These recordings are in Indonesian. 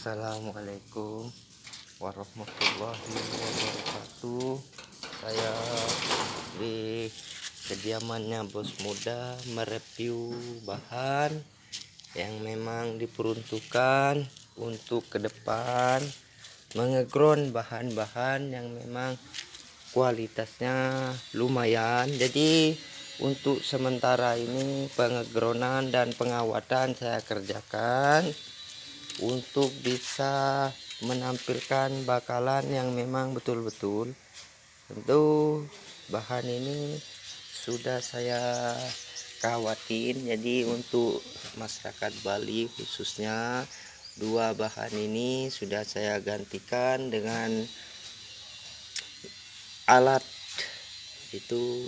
Assalamualaikum warahmatullahi wabarakatuh. Saya di kediamannya bos muda mereview bahan yang memang diperuntukkan untuk ke depan, mengeground bahan-bahan yang memang kualitasnya lumayan. Jadi untuk sementara ini pengegroundan dan pengawatan saya kerjakan untuk bisa menampilkan bakalan yang memang betul-betul. Tentu bahan ini sudah saya kawatin, jadi untuk masyarakat Bali khususnya dua bahan ini sudah saya gantikan dengan alat itu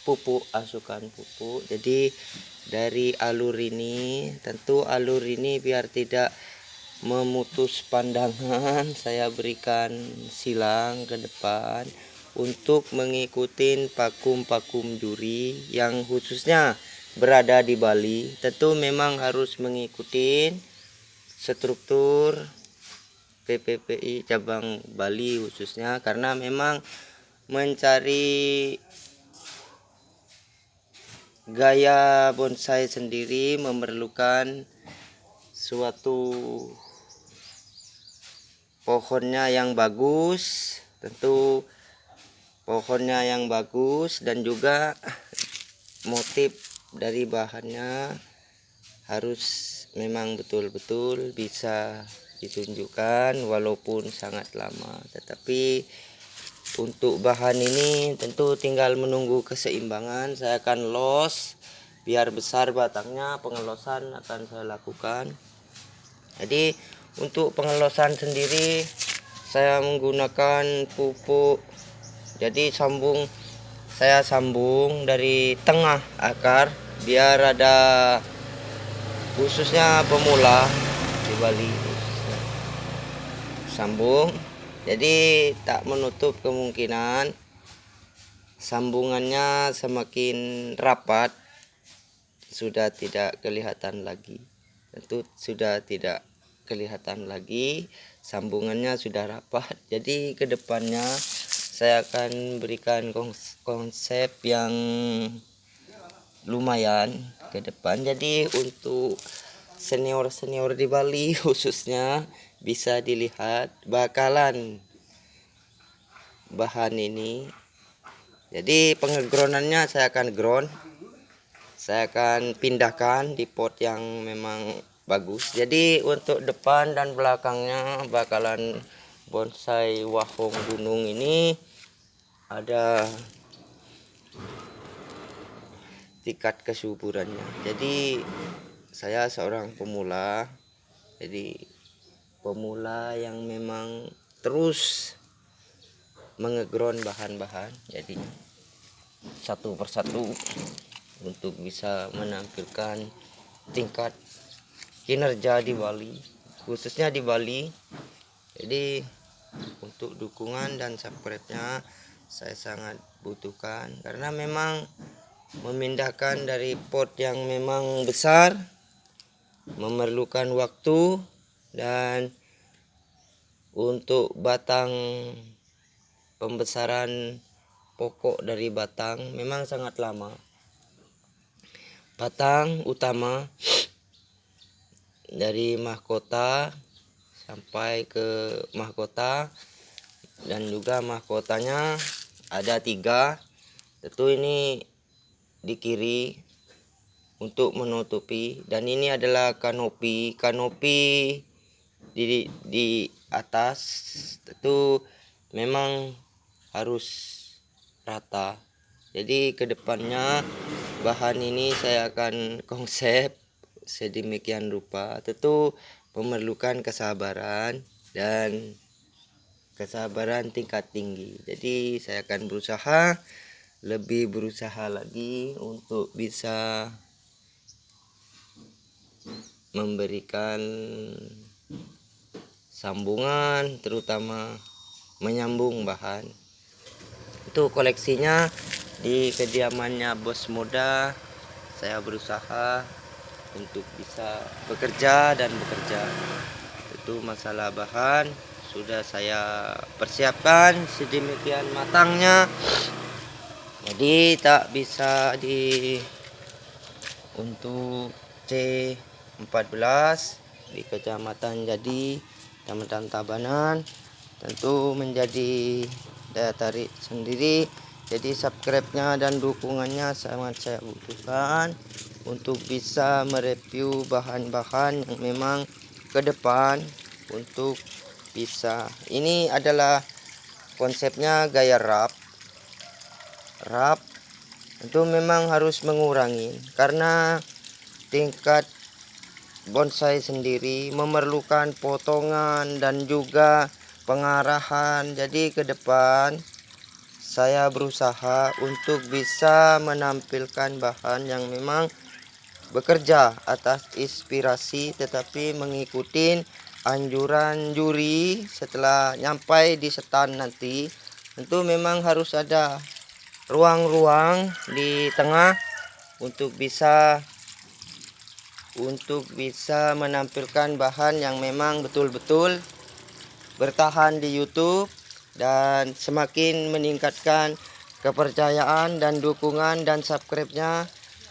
pupuk, asukan pupuk. Jadi dari alur ini, tentu alur ini biar tidak memutus pandangan, saya berikan silang ke depan untuk mengikuti pakum-pakum duri yang khususnya berada di Bali. Tentu memang harus mengikuti struktur PPPI cabang Bali khususnya, karena memang mencari gaya bonsai sendiri memerlukan suatu pohonnya yang bagus, tentu pohonnya yang bagus, dan juga motif dari bahannya harus memang betul-betul bisa ditunjukkan walaupun sangat lama. Tetapi untuk bahan ini tentu tinggal menunggu keseimbangan. Saya akan los biar besar batangnya, pengelosan akan saya lakukan. Jadi untuk pengelosan sendiri saya menggunakan pupuk. Jadi saya sambung dari tengah akar biar ada, khususnya pemula di Bali khususnya, sambung. Jadi tak menutup kemungkinan sambungannya semakin rapat sudah tidak kelihatan lagi. Tentu sudah tidak kelihatan lagi, sambungannya sudah rapat. Jadi kedepannya saya akan berikan konsep yang lumayan ke depan. Jadi untuk senior-senior di Bali khususnya bisa dilihat bakalan bahan ini. Jadi pengegroundannya saya akan ground, saya akan pindahkan di pot yang memang bagus. Jadi untuk depan dan belakangnya bakalan bonsai wahong gunung ini ada tingkat kesuburannya. Jadi saya seorang pemula, jadi pemula yang memang terus mengeground bahan-bahan, jadi satu persatu untuk bisa menampilkan tingkat kinerja di Bali, khususnya di Bali. Jadi untuk dukungan dan subscribe-nya saya sangat butuhkan, karena memang memindahkan dari pot yang memang besar memerlukan waktu, dan untuk batang pembesaran pokok dari batang memang sangat lama. Batang utama dari mahkota sampai ke mahkota, dan juga mahkotanya ada 3. Tentu ini di kiri untuk menutupi, dan ini adalah kanopi di atas. Tentu memang harus rata. Jadi kedepannya bahan ini saya akan konsep sedemikian rupa. Tentu memerlukan kesabaran dan kesabaran tingkat tinggi. Jadi saya akan lebih berusaha lagi untuk bisa memberikan sambungan, terutama menyambung bahan. Itu koleksinya di kediamannya bos muda. Saya berusaha untuk bisa bekerja dan bekerja. Itu masalah bahan sudah saya persiapkan sedemikian matangnya, jadi tak bisa untuk C14 di Kecamatan Jadi, Kecamatan Tabanan, tentu menjadi daya tarik sendiri. Jadi subscribe-nya dan dukungannya sangat saya butuhkan untuk bisa mereview bahan-bahan yang memang ke depan untuk bisa. Ini adalah konsepnya gaya wrap. Itu memang harus mengurangi karena tingkat bonsai sendiri memerlukan potongan dan juga pengarahan. Jadi ke depan saya berusaha untuk bisa menampilkan bahan yang memang bekerja atas inspirasi tetapi mengikuti anjuran juri. Setelah nyampai di stand nanti tentu memang harus ada ruang-ruang di tengah untuk bisa menampilkan bahan yang memang betul-betul bertahan di YouTube dan semakin meningkatkan kepercayaan dan dukungan dan subscribe-nya.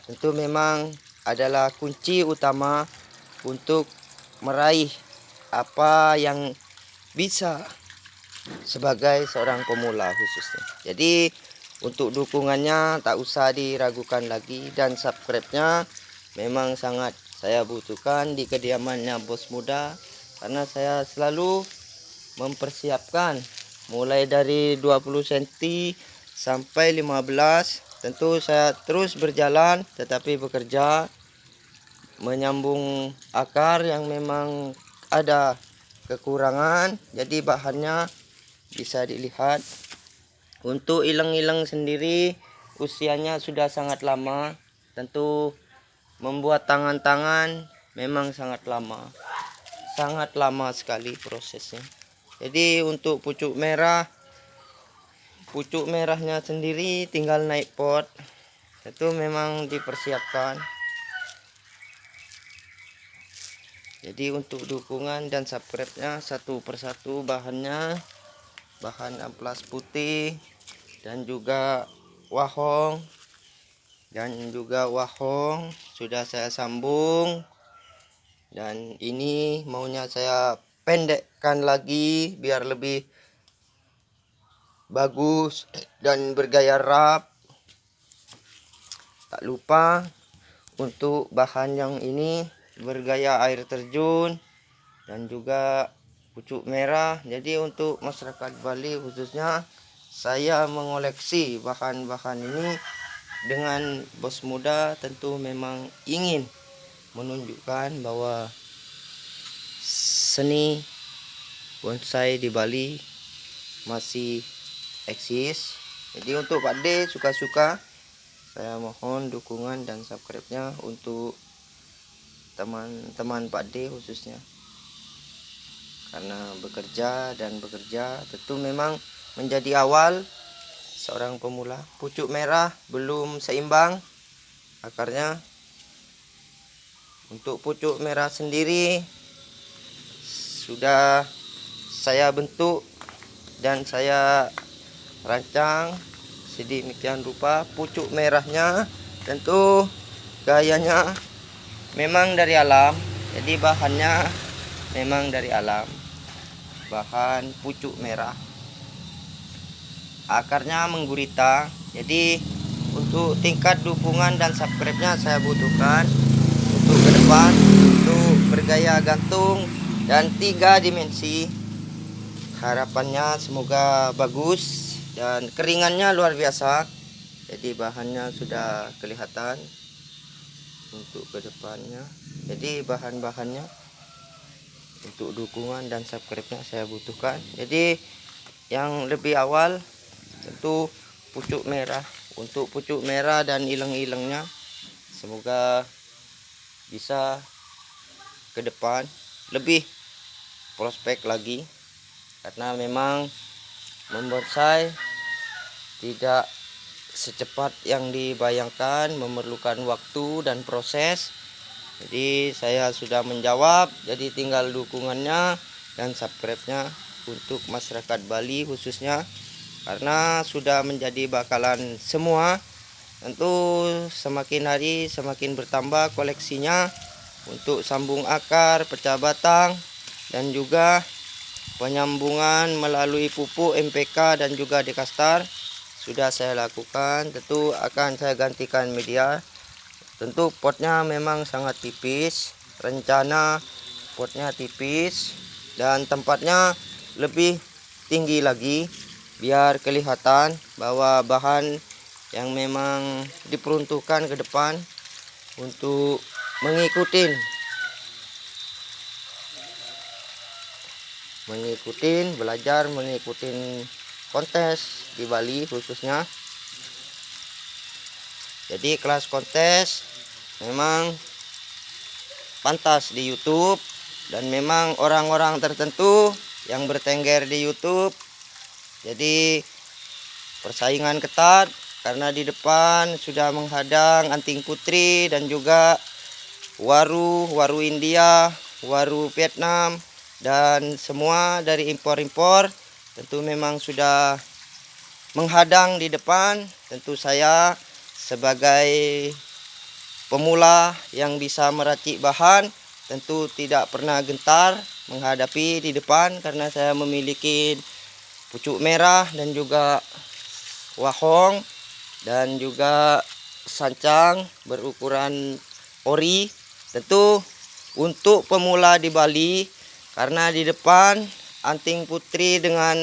Tentu memang adalah kunci utama untuk meraih apa yang bisa sebagai seorang pemula khususnya. Jadi untuk dukungannya tak usah diragukan lagi, dan subscribe-nya memang sangat saya butuhkan di kediamannya Bos Muda, karena saya selalu mempersiapkan mulai dari 20 cm sampai 15. Tentu saya terus berjalan tetapi bekerja menyambung akar yang memang ada kekurangan. Jadi bahannya bisa dilihat. Untuk ileng-ileng sendiri usianya sudah sangat lama. Tentu membuat tangan-tangan memang sangat lama sekali prosesnya. Jadi untuk pucuk merahnya sendiri tinggal naik pot, itu memang dipersiapkan. Jadi untuk dukungan dan subscribe-nya satu persatu bahan amplas putih dan juga wahong sudah saya sambung, dan ini maunya saya pendekkan lagi biar lebih bagus dan bergaya wrap. Tak lupa untuk bahan yang ini bergaya air terjun dan juga pucuk merah. Jadi untuk masyarakat Bali khususnya, saya mengoleksi bahan-bahan ini dengan Bos Muda. Tentu memang ingin menunjukkan bahwa seni bonsai di Bali masih eksis. Jadi untuk Pak D suka-suka, saya mohon dukungan dan subscribe-nya untuk teman-teman Pak D khususnya, karena bekerja tentu memang menjadi awal seorang pemula. Pucuk merah belum seimbang akarnya. Untuk pucuk merah sendiri sudah saya bentuk dan saya rancang sedemikian rupa. Pucuk merahnya tentu gayanya memang dari alam, jadi bahannya memang dari alam. Bahan pucuk merah, akarnya menggurita. Jadi untuk tingkat dukungan dan subscribe-nya saya butuhkan untuk ke depan, untuk bergaya gantung dan 3 dimensi. Harapannya semoga bagus dan keringannya luar biasa. Jadi bahannya sudah kelihatan untuk ke depannya. Jadi bahan-bahannya untuk dukungan dan subscribe-nya saya butuhkan. Jadi yang lebih awal tentu pucuk merah. Untuk pucuk merah dan ileng-ilengnya semoga bisa ke depan lebih prospek lagi, karena memang membonsai tidak secepat yang dibayangkan, memerlukan waktu dan proses. Jadi saya sudah menjawab, jadi tinggal dukungannya dan subscribe-nya untuk masyarakat Bali khususnya, karena sudah menjadi bakalan semua. Tentu semakin hari semakin bertambah koleksinya untuk sambung akar, pecah batang, dan juga penyambungan melalui pupuk MPK dan juga dekastar sudah saya lakukan. Tentu akan saya gantikan media. Tentu potnya memang sangat tipis, rencana potnya tipis dan tempatnya lebih tinggi lagi biar kelihatan bahwa bahan yang memang diperuntukkan ke depan untuk belajar mengikuti kontes di Bali khususnya. Jadi kelas kontes memang pantas di YouTube, dan memang orang-orang tertentu yang bertengger di YouTube. Jadi persaingan ketat karena di depan sudah menghadang anting putri dan juga waru India, waru Vietnam, dan semua dari impor-impor. Tentu memang sudah menghadang di depan. Tentu saya sebagai pemula yang bisa meracik bahan tentu tidak pernah gentar menghadapi di depan, karena saya memiliki pucuk merah dan juga wahong dan juga sancang berukuran ori. Tentu untuk pemula di Bali, karena di depan anting putri dengan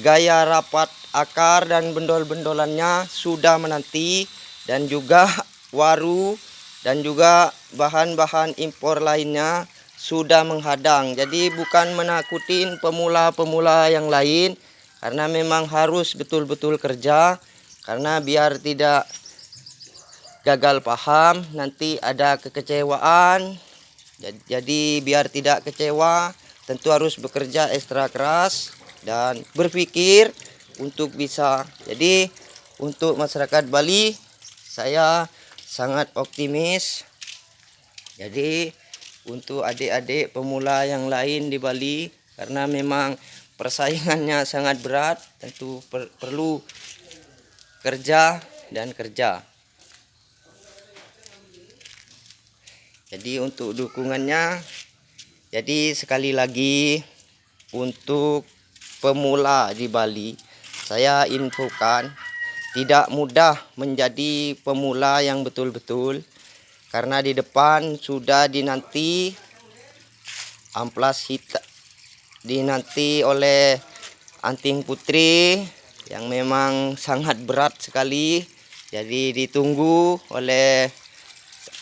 gaya rapat akar dan bendol-bendolannya sudah menanti, dan juga waru dan juga bahan-bahan impor lainnya sudah menghadang. Jadi bukan menakutin pemula-pemula yang lain, karena memang harus betul-betul kerja, karena biar tidak gagal paham, nanti ada kekecewaan. Jadi biar tidak kecewa, tentu harus bekerja ekstra keras dan berpikir untuk bisa. Jadi untuk masyarakat Bali, saya sangat optimis. Jadi untuk adik-adik pemula yang lain di Bali, karena memang persaingannya sangat berat, tentu perlu kerja dan kerja. Jadi untuk dukungannya, jadi sekali lagi untuk pemula di Bali, saya infokan tidak mudah menjadi pemula yang betul-betul, karena di depan sudah dinanti amplas hitam, dinanti oleh anting putri yang memang sangat berat sekali. Jadi ditunggu oleh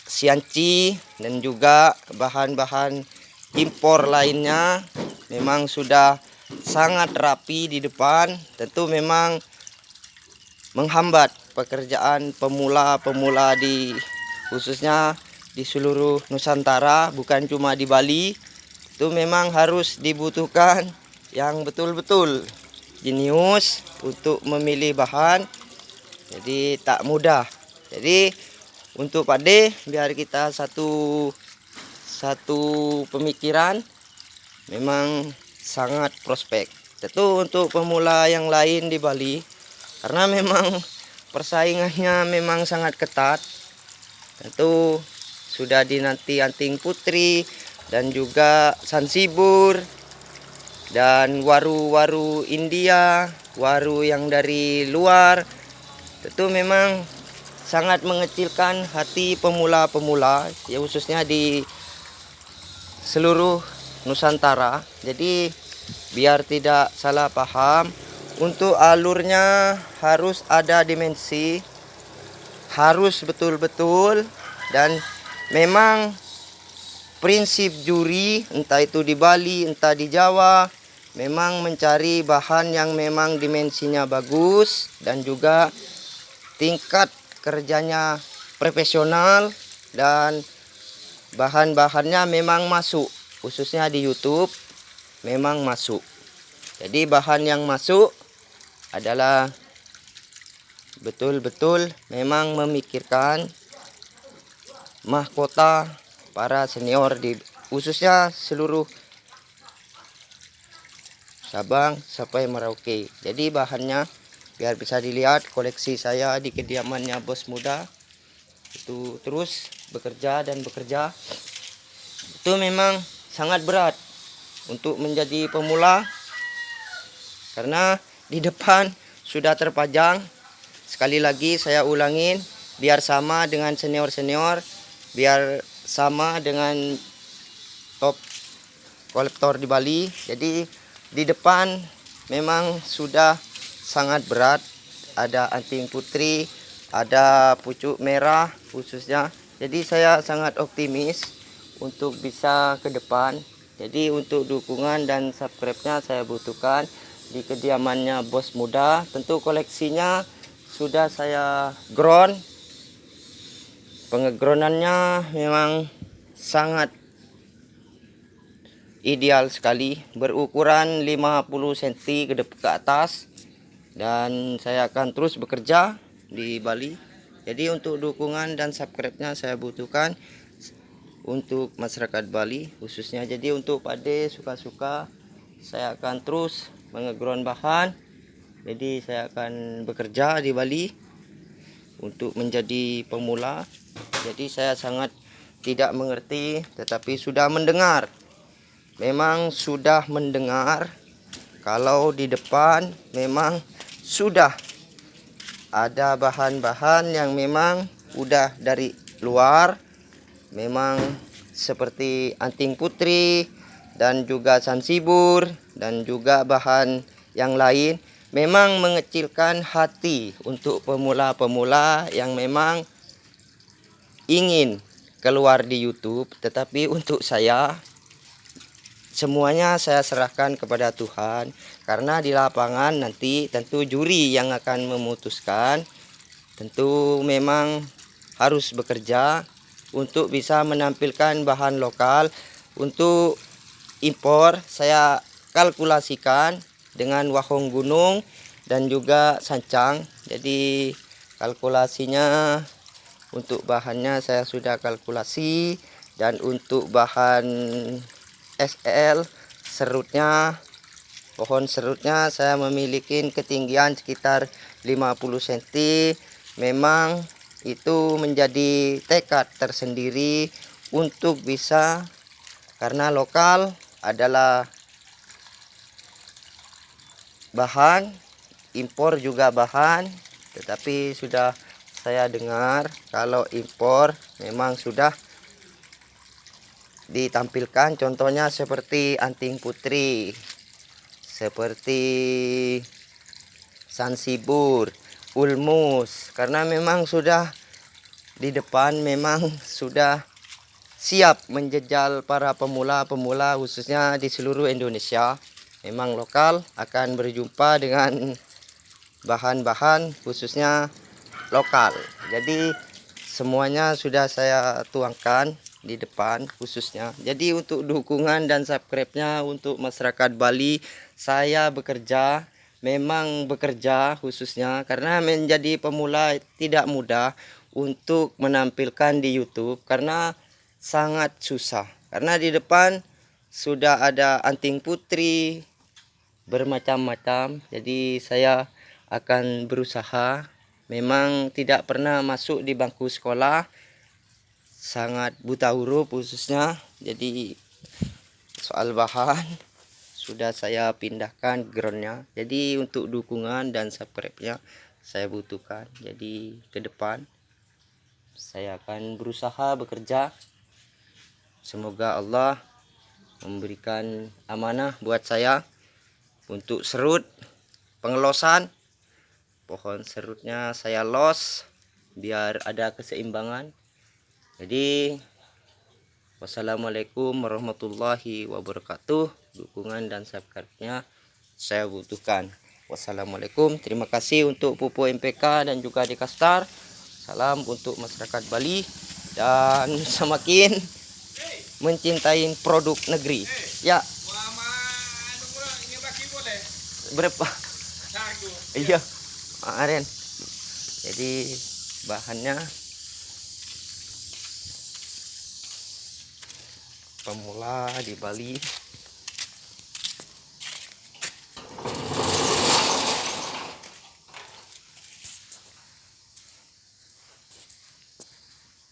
sianci dan juga bahan-bahan impor lainnya memang sudah sangat rapi di depan. Tentu memang menghambat pekerjaan pemula-pemula di khususnya di seluruh Nusantara, bukan cuma di Bali. Itu memang harus dibutuhkan yang betul-betul jenius untuk memilih bahan. Jadi tak mudah. Jadi untuk Pade, biar kita satu pemikiran, memang sangat prospek. Tentu untuk pemula yang lain di Bali, karena memang persaingannya memang sangat ketat. Tentu sudah dinanti anting putri dan juga sansibur dan waru India, waru yang dari luar. Tentu memang sangat mengecilkan hati pemula-pemula, ya khususnya di seluruh Nusantara. Jadi biar tidak salah paham, untuk alurnya harus ada dimensi, harus betul-betul, dan memang prinsip juri entah itu di Bali entah di Jawa memang mencari bahan yang memang dimensinya bagus dan juga tingkat kerjanya profesional, dan bahan-bahannya memang masuk, khususnya di YouTube memang masuk. Jadi bahan yang masuk adalah betul-betul memang memikirkan mahkota para senior di khususnya seluruh Sabang sampai Merauke. Jadi bahannya biar bisa dilihat koleksi saya di kediamannya Bos Muda itu terus bekerja dan bekerja. Itu memang sangat berat untuk menjadi pemula karena di depan sudah terpajang. Sekali lagi saya ulangin, biar sama dengan senior-senior, biar sama dengan top kolektor di Bali. Jadi di depan memang sudah sangat berat. Ada anting putri, ada pucuk merah khususnya. Jadi saya sangat optimis untuk bisa ke depan. Jadi untuk dukungan dan subscribe-nya saya butuhkan di kediamannya Bos Muda. Tentu koleksinya sudah saya ground. Pengegrounannya memang sangat ideal sekali, berukuran 50 cm ke atas, dan saya akan terus bekerja di Bali. Jadi untuk dukungan dan subscribe-nya saya butuhkan untuk masyarakat Bali khususnya. Jadi untuk pade suka-suka saya akan terus mengeground bahan. Jadi saya akan bekerja di Bali untuk menjadi pemula. Jadi saya sangat tidak mengerti, tetapi sudah mendengar. Memang sudah mendengar kalau di depan memang sudah ada bahan-bahan yang memang udah dari luar, memang seperti anting putri dan juga sansibur dan juga bahan yang lain, memang mengecilkan hati untuk pemula-pemula yang memang ingin keluar di YouTube. Tetapi untuk saya, semuanya saya serahkan kepada Tuhan, karena di lapangan nanti tentu juri yang akan memutuskan. Tentu memang harus bekerja untuk bisa menampilkan bahan lokal. Untuk impor saya kalkulasikan dengan wahong gunung dan juga sancang. Jadi kalkulasinya untuk bahannya saya sudah kalkulasi, dan untuk bahan SL serutnya, pohon serutnya saya memiliki ketinggian sekitar 50 cm. Memang itu menjadi tekad tersendiri untuk bisa, karena lokal adalah bahan, impor juga bahan. Tetapi sudah saya dengar kalau impor memang sudah ditampilkan, contohnya seperti anting putri, seperti sansibur, ulmus, karena memang sudah di depan memang sudah siap menjejal para pemula-pemula khususnya di seluruh Indonesia. Memang lokal akan berjumpa dengan bahan-bahan khususnya lokal. Jadi semuanya sudah saya tuangkan di depan khususnya. Jadi untuk dukungan dan subscribe-nya untuk masyarakat Bali, saya bekerja, memang bekerja khususnya karena menjadi pemula tidak mudah untuk menampilkan di YouTube, karena sangat susah. Karena di depan sudah ada anting putri bermacam-macam. Jadi saya akan berusaha. Memang tidak pernah masuk di bangku sekolah, sangat buta huruf khususnya. Jadi soal bahan sudah saya pindahkan groundnya. Jadi untuk dukungan dan subscribe-nya saya butuhkan. Jadi ke depan saya akan berusaha bekerja. Semoga Allah memberikan amanah buat saya untuk serut pengelosan. Pohon serutnya saya los biar ada keseimbangan. Jadi wassalamualaikum warahmatullahi wabarakatuh. Dukungan dan subscribe-nya saya butuhkan. Wassalamualaikum. Terima kasih untuk Pupuk MPK dan juga Dekastar. Salam untuk masyarakat Bali dan semakin mencintai produk negeri. Ya. Berapa? Iya. Kemarin. Jadi bahannya pemula di Bali.